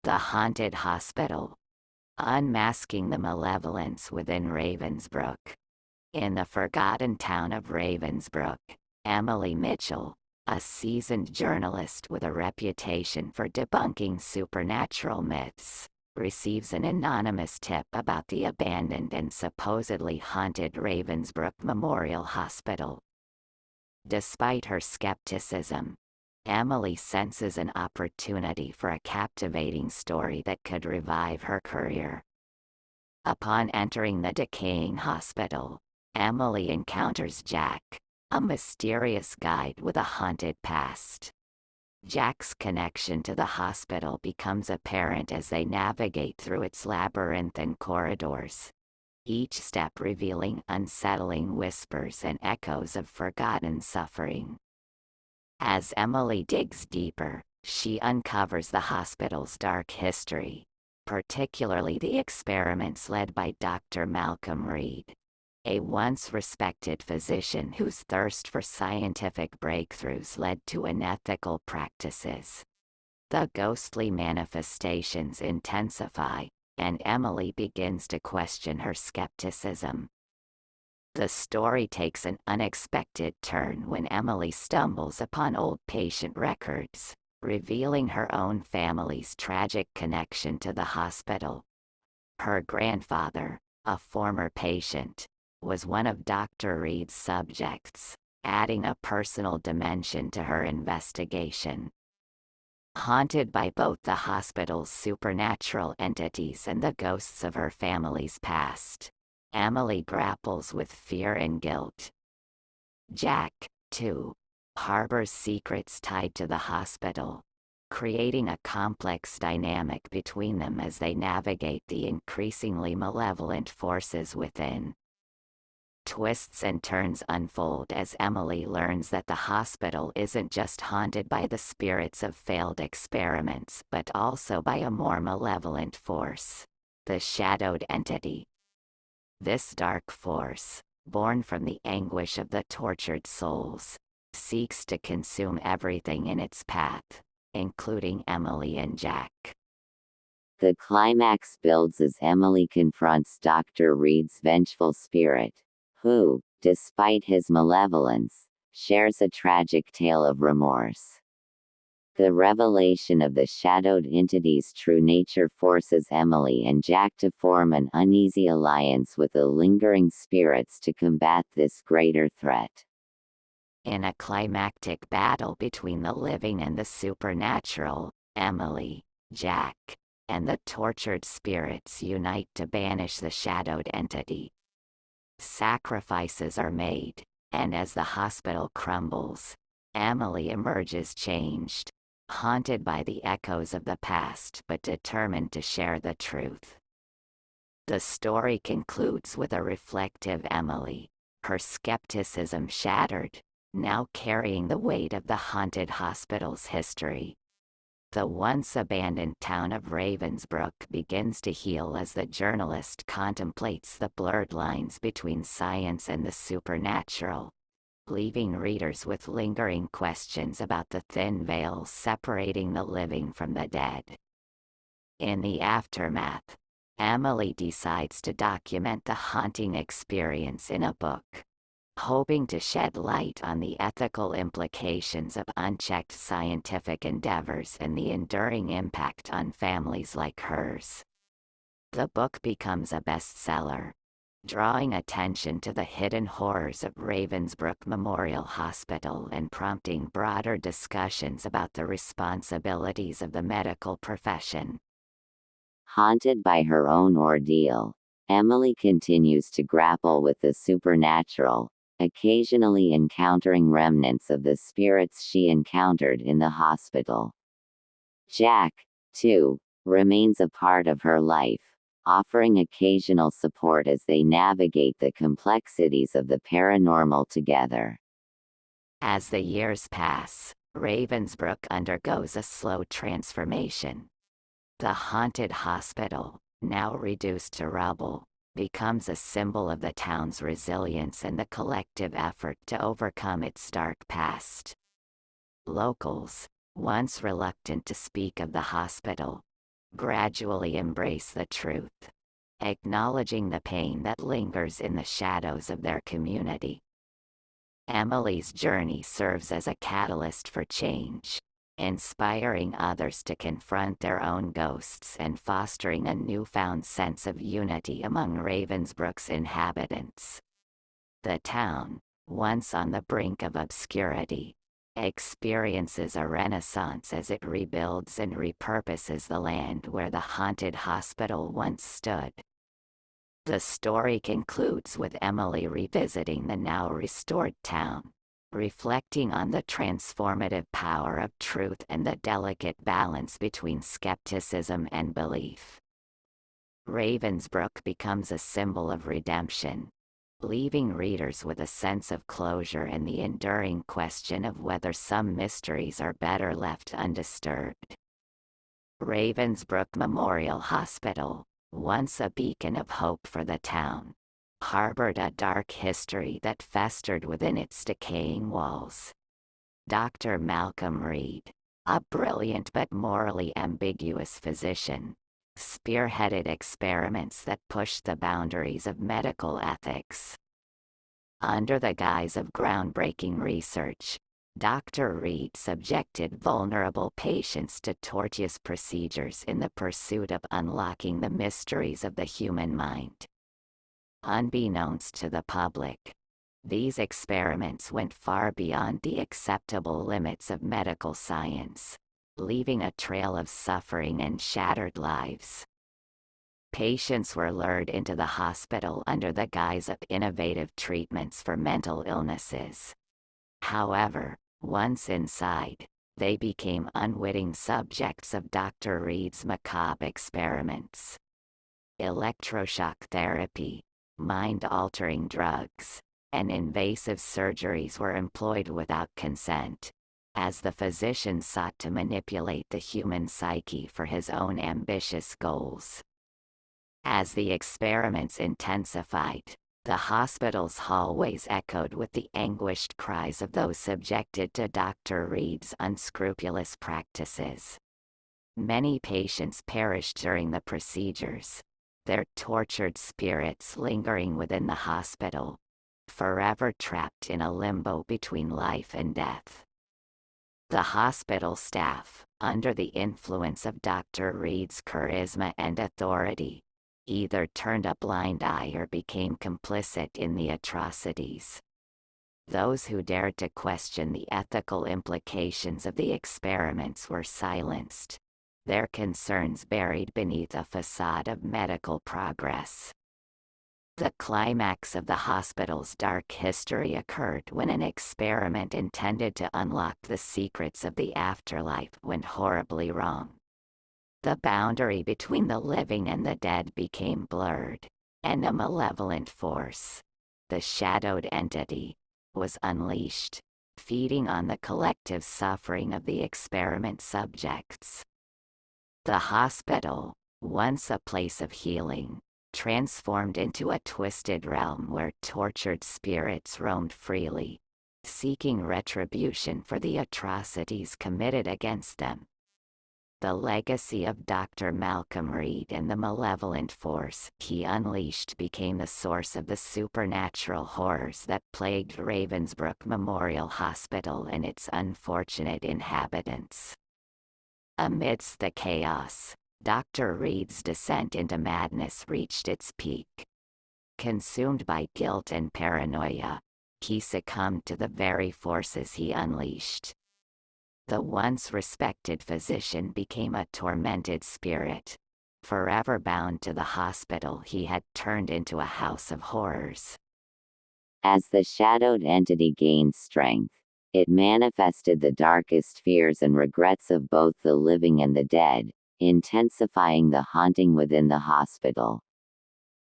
The Haunted Hospital. Unmasking the malevolence within Ravensbrück. In the forgotten town of Ravensbrück, Emily Mitchell, a seasoned journalist with a reputation for debunking supernatural myths, receives an anonymous tip about the abandoned and supposedly haunted Ravensbrück Memorial Hospital. Despite her skepticism, Emily senses an opportunity for a captivating story that could revive her career. Upon entering the decaying hospital, Emily encounters Jack, a mysterious guide with a haunted past. Jack's connection to the hospital becomes apparent as they navigate through its labyrinthine corridors, each step revealing unsettling whispers and echoes of forgotten suffering. As Emily digs deeper, she uncovers the hospital's dark history, particularly the experiments led by Dr. Malcolm Reed, a once respected physician whose thirst for scientific breakthroughs led to unethical practices. The ghostly manifestations intensify, and Emily begins to question her skepticism. The story takes an unexpected turn when Emily stumbles upon old patient records, revealing her own family's tragic connection to the hospital. Her grandfather, a former patient, was one of Dr. Reed's subjects, adding a personal dimension to her investigation. Haunted by both the hospital's supernatural entities and the ghosts of her family's past, Emily grapples with fear and guilt. Jack, too, harbors secrets tied to the hospital, creating a complex dynamic between them as they navigate the increasingly malevolent forces within. Twists and turns unfold as Emily learns that the hospital isn't just haunted by the spirits of failed experiments but also by a more malevolent force, the shadowed entity. This dark force, born from the anguish of the tortured souls, seeks to consume everything in its path, including Emily and Jack. The climax builds as Emily confronts Dr. Reed's vengeful spirit, who, despite his malevolence, shares a tragic tale of remorse. The revelation of the shadowed entity's true nature forces Emily and Jack to form an uneasy alliance with the lingering spirits to combat this greater threat. In a climactic battle between the living and the supernatural, Emily, Jack, and the tortured spirits unite to banish the shadowed entity. Sacrifices are made, and as the hospital crumbles, Emily emerges changed, haunted by the echoes of the past but determined to share the truth. The story concludes with a reflective Emily, her skepticism shattered, now carrying the weight of the haunted hospital's history. The once abandoned town of Ravensbrück begins to heal as the journalist contemplates the blurred lines between science and the supernatural, leaving readers with lingering questions about the thin veil separating the living from the dead. In the aftermath, Emily decides to document the haunting experience in a book, hoping to shed light on the ethical implications of unchecked scientific endeavors and the enduring impact on families like hers. The book becomes a bestseller, drawing attention to the hidden horrors of Ravensbrück Memorial Hospital and prompting broader discussions about the responsibilities of the medical profession. Haunted by her own ordeal, Emily continues to grapple with the supernatural, occasionally encountering remnants of the spirits she encountered in the hospital. Jack, too, remains a part of her life, offering occasional support as they navigate the complexities of the paranormal together. As the years pass, Ravensbrück undergoes a slow transformation. The haunted hospital, now reduced to rubble, becomes a symbol of the town's resilience and the collective effort to overcome its dark past. Locals, once reluctant to speak of the hospital, gradually embrace the truth, acknowledging the pain that lingers in the shadows of their community. Emily's journey serves as a catalyst for change, inspiring others to confront their own ghosts and fostering a newfound sense of unity among Ravensbrook's inhabitants. The town, once on the brink of obscurity, experiences a renaissance as it rebuilds and repurposes the land where the haunted hospital once stood. The story concludes with Emily revisiting the now restored town, reflecting on the transformative power of truth and the delicate balance between skepticism and belief. Ravensbrook becomes a symbol of redemption, leaving readers with a sense of closure and the enduring question of whether some mysteries are better left undisturbed. Ravensbrook Memorial Hospital, once a beacon of hope for the town, harbored a dark history that festered within its decaying walls. Dr. Malcolm Reed, a brilliant but morally ambiguous physician, spearheaded experiments that pushed the boundaries of medical ethics. Under the guise of groundbreaking research, Dr. Reed subjected vulnerable patients to tortuous procedures in the pursuit of unlocking the mysteries of the human mind. Unbeknownst to the public, these experiments went far beyond the acceptable limits of medical science, leaving a trail of suffering and shattered lives. Patients were lured into the hospital under the guise of innovative treatments for mental illnesses. However, once inside, they became unwitting subjects of Dr. Reed's macabre experiments. Electroshock therapy, mind-altering drugs, and invasive surgeries were employed without consent, as the physician sought to manipulate the human psyche for his own ambitious goals. As the experiments intensified, the hospital's hallways echoed with the anguished cries of those subjected to Dr. Reed's unscrupulous practices. Many patients perished during the procedures, their tortured spirits lingering within the hospital, forever trapped in a limbo between life and death. The hospital staff, under the influence of Dr. Reed's charisma and authority, either turned a blind eye or became complicit in the atrocities. Those who dared to question the ethical implications of the experiments were silenced, their concerns buried beneath a facade of medical progress. The climax of the hospital's dark history occurred when an experiment intended to unlock the secrets of the afterlife went horribly wrong. The boundary between the living and the dead became blurred, and a malevolent force, the shadowed entity, was unleashed, feeding on the collective suffering of the experiment subjects. The hospital, once a place of healing, transformed into a twisted realm where tortured spirits roamed freely, seeking retribution for the atrocities committed against them. The legacy of Dr. Malcolm Reed and the malevolent force he unleashed became the source of the supernatural horrors that plagued Ravensbrook Memorial Hospital and its unfortunate inhabitants. Amidst the chaos, Dr. Reed's descent into madness reached its peak. Consumed by guilt and paranoia, he succumbed to the very forces he unleashed. The once respected physician became a tormented spirit, forever bound to the hospital he had turned into a house of horrors. As the shadowed entity gained strength, it manifested the darkest fears and regrets of both the living and the dead, intensifying the haunting within the hospital.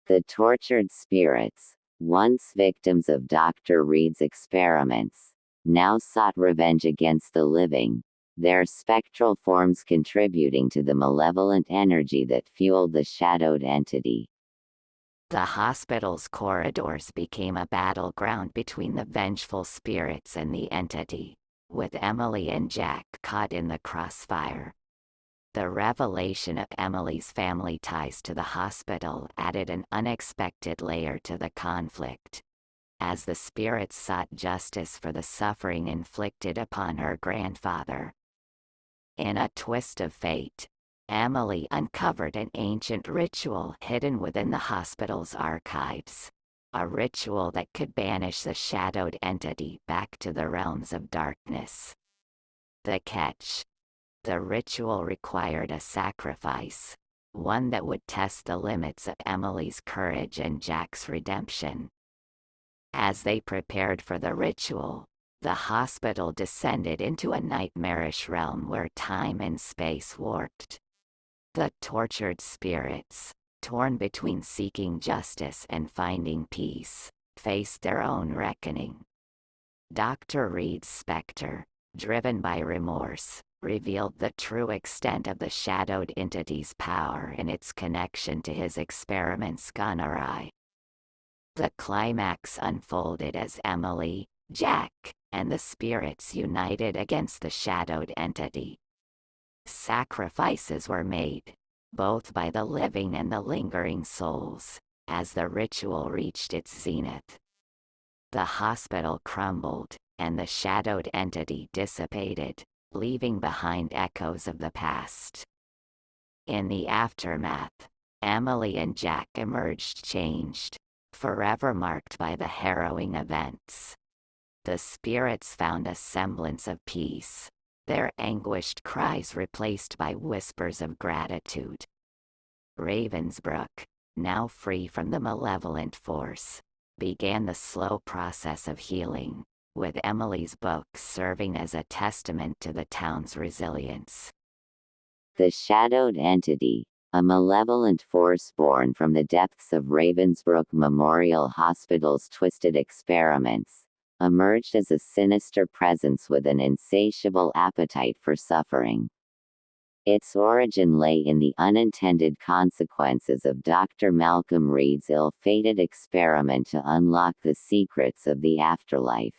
The tortured spirits, once victims of Dr. Reed's experiments, now sought revenge against the living, their spectral forms contributing to the malevolent energy that fueled the shadowed entity. The hospital's corridors became a battleground between the vengeful spirits and the entity, with Emily and Jack caught in the crossfire. The revelation of Emily's family ties to the hospital added an unexpected layer to the conflict, as the spirits sought justice for the suffering inflicted upon her grandfather. In a twist of fate, Emily uncovered an ancient ritual hidden within the hospital's archives, a ritual that could banish the shadowed entity back to the realms of darkness. The catch: the ritual required a sacrifice, one that would test the limits of Emily's courage and Jack's redemption. As they prepared for the ritual, the hospital descended into a nightmarish realm where time and space warped. The tortured spirits, torn between seeking justice and finding peace, faced their own reckoning. Dr. Reed's specter, driven by remorse, revealed the true extent of the shadowed entity's power and its connection to his experiments gone awry. The climax unfolded as Emily, Jack, and the spirits united against the shadowed entity. Sacrifices were made, both by the living and the lingering souls, as the ritual reached its zenith. The hospital crumbled, and the shadowed entity dissipated, leaving behind echoes of the past. In the aftermath, Emily and Jack emerged changed, forever marked by the harrowing events. The spirits found a semblance of peace, their anguished cries replaced by whispers of gratitude. Ravensbrook, now free from the malevolent force, began the slow process of healing, with Emily's book serving as a testament to the town's resilience. The shadowed entity, a malevolent force born from the depths of Ravensbrook Memorial Hospital's twisted experiments, emerged as a sinister presence with an insatiable appetite for suffering. Its origin lay in the unintended consequences of Dr. Malcolm Reed's ill-fated experiment to unlock the secrets of the afterlife.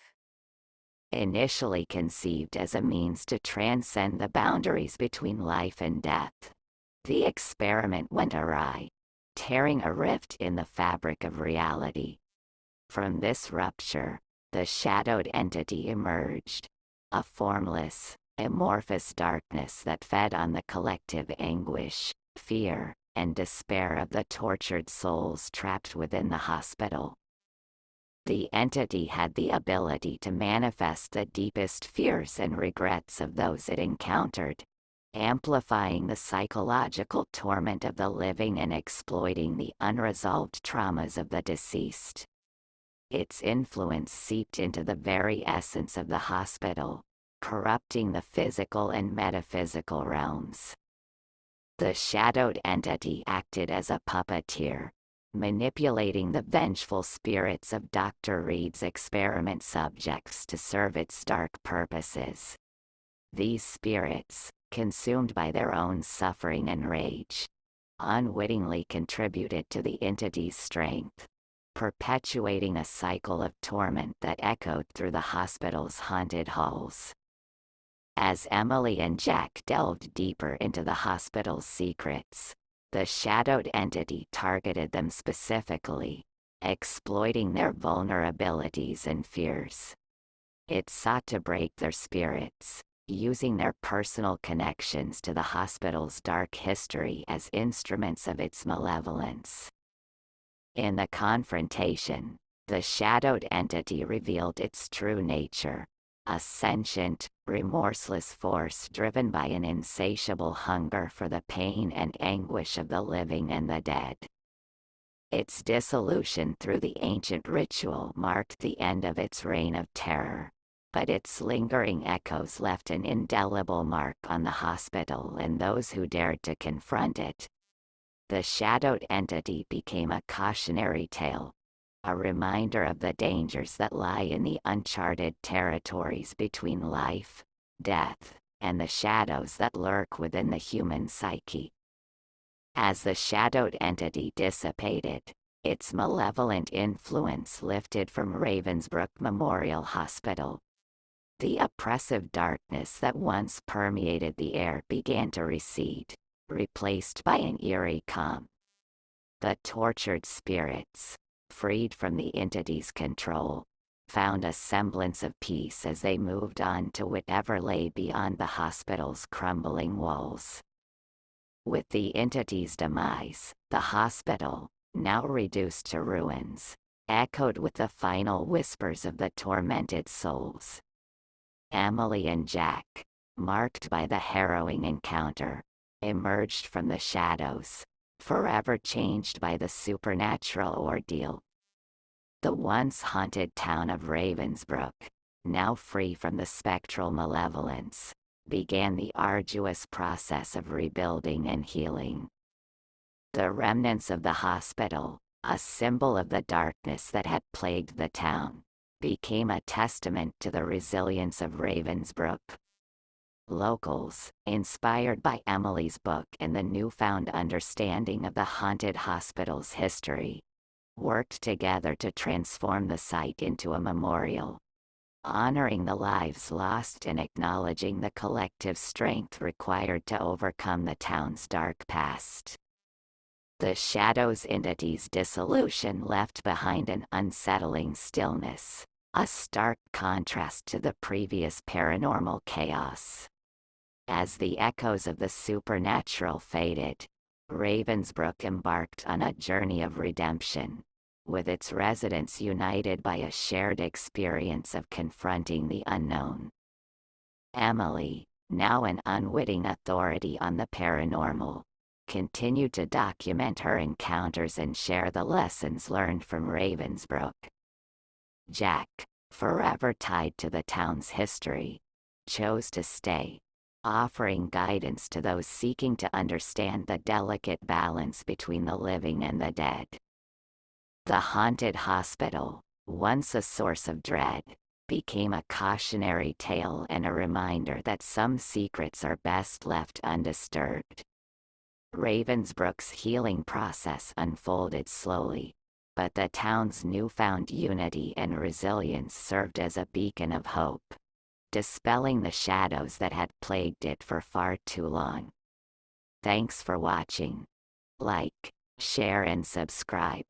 Initially conceived as a means to transcend the boundaries between life and death, the experiment went awry, tearing a rift in the fabric of reality. From this rupture, the shadowed entity emerged, a formless, amorphous darkness that fed on the collective anguish, fear, and despair of the tortured souls trapped within the hospital. The entity had the ability to manifest the deepest fears and regrets of those it encountered, amplifying the psychological torment of the living and exploiting the unresolved traumas of the deceased. Its influence seeped into the very essence of the hospital, corrupting the physical and metaphysical realms. The shadowed entity acted as a puppeteer, manipulating the vengeful spirits of Dr. Reed's experiment subjects to serve its dark purposes. These spirits, consumed by their own suffering and rage, unwittingly contributed to the entity's strength, perpetuating a cycle of torment that echoed through the hospital's haunted halls. As Emily and Jack delved deeper into the hospital's secrets, the shadowed entity targeted them specifically, exploiting their vulnerabilities and fears. It sought to break their spirits, using their personal connections to the hospital's dark history as instruments of its malevolence. In the confrontation, the shadowed entity revealed its true nature, a sentient, remorseless force driven by an insatiable hunger for the pain and anguish of the living and the dead. Its dissolution through the ancient ritual marked the end of its reign of terror, but its lingering echoes left an indelible mark on the hospital and those who dared to confront it. The shadowed entity became a cautionary tale, a reminder of the dangers that lie in the uncharted territories between life, death, and the shadows that lurk within the human psyche. As the shadowed entity dissipated, its malevolent influence lifted from Ravensbrook Memorial Hospital. The oppressive darkness that once permeated the air began to recede, replaced by an eerie calm. The tortured spirits, freed from the entity's control, found a semblance of peace as they moved on to whatever lay beyond the hospital's crumbling walls. With the entity's demise, the hospital, now reduced to ruins, echoed with the final whispers of the tormented souls. Emily and Jack, marked by the harrowing encounter, emerged from the shadows, forever changed by the supernatural ordeal. The once haunted town of Ravensbrook, now free from the spectral malevolence, began the arduous process of rebuilding and healing. The remnants of the hospital, a symbol of the darkness that had plagued the town, became a testament to the resilience of Ravensbrook. Locals, inspired by Emily's book and the newfound understanding of the haunted hospital's history, worked together to transform the site into a memorial, honoring the lives lost and acknowledging the collective strength required to overcome the town's dark past. The Shadows entity's dissolution left behind an unsettling stillness, a stark contrast to the previous paranormal chaos. As the echoes of the supernatural faded, Ravensbrook embarked on a journey of redemption, with its residents united by a shared experience of confronting the unknown. Emily, now an unwitting authority on the paranormal, continued to document her encounters and share the lessons learned from Ravensbrook. Jack, forever tied to the town's history, chose to stay, offering guidance to those seeking to understand the delicate balance between the living and the dead. The haunted hospital, once a source of dread, became a cautionary tale and a reminder that some secrets are best left undisturbed. Ravensbrook's healing process unfolded slowly, but the town's newfound unity and resilience served as a beacon of hope, dispelling the shadows that had plagued it for far too long. Thanks for watching. Like, share and subscribe.